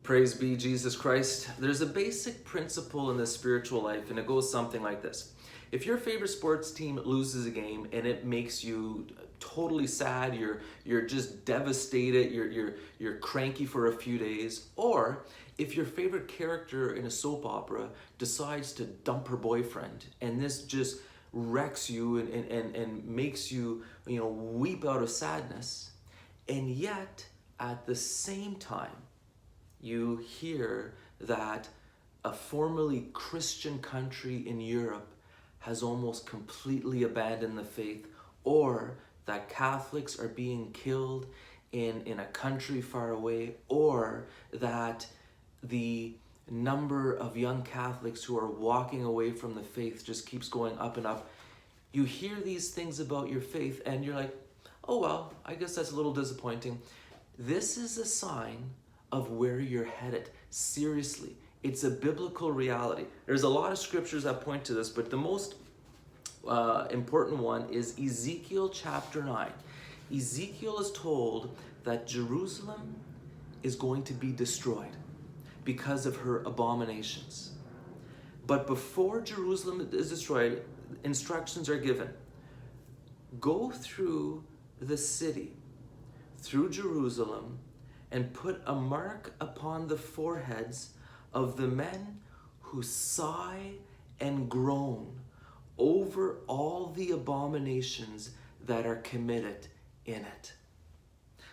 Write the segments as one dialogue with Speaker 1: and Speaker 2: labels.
Speaker 1: Praise be Jesus Christ. There's a basic principle in the spiritual life, and it goes something like this. If your favorite sports team loses a game and it makes you totally sad, you're just devastated, you're cranky for a few days, or if your favorite character in a soap opera decides to dump her boyfriend and this just wrecks you and makes you, weep out of sadness, and yet at the same time you hear that a formerly Christian country in Europe has almost completely abandoned the faith, or that Catholics are being killed in a country far away, or that the number of young Catholics who are walking away from the faith just keeps going up and up. You hear these things about your faith and you're like, oh well, I guess that's a little disappointing. This is a sign of where you're headed. Seriously, it's a biblical reality. There's a lot of scriptures that point to this, but the most important one is Ezekiel chapter 9. Ezekiel is told that Jerusalem is going to be destroyed because of her abominations. But before Jerusalem is destroyed, instructions are given. Go through the city, through Jerusalem, and put a mark upon the foreheads of the men who sigh and groan over all the abominations that are committed in it.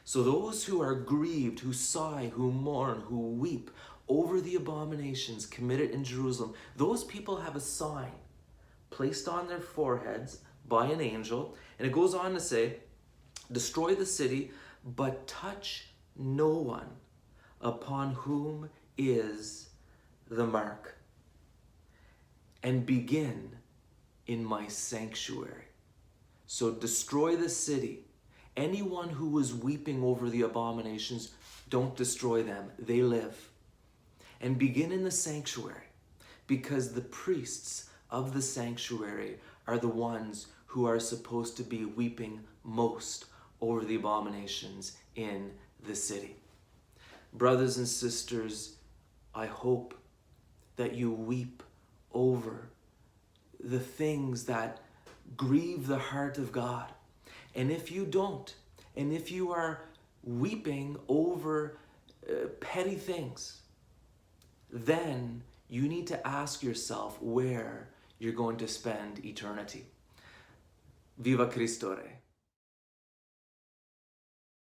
Speaker 1: So those who are grieved, who sigh, who mourn, who weep over the abominations committed in Jerusalem, those people have a sign placed on their foreheads by an angel, and it goes on to say, destroy the city, but touch no one upon whom is the mark, and begin in my sanctuary. So destroy the city. Anyone who was weeping over the abominations, don't destroy them. They live. And begin in the sanctuary, because the priests of the sanctuary are the ones who are supposed to be weeping most over the abominations in the city. Brothers and sisters, I hope that you weep over the things that grieve the heart of God. And if you don't, and if you are weeping over petty things, then you need to ask yourself where you're going to spend eternity. Viva Cristo Rey.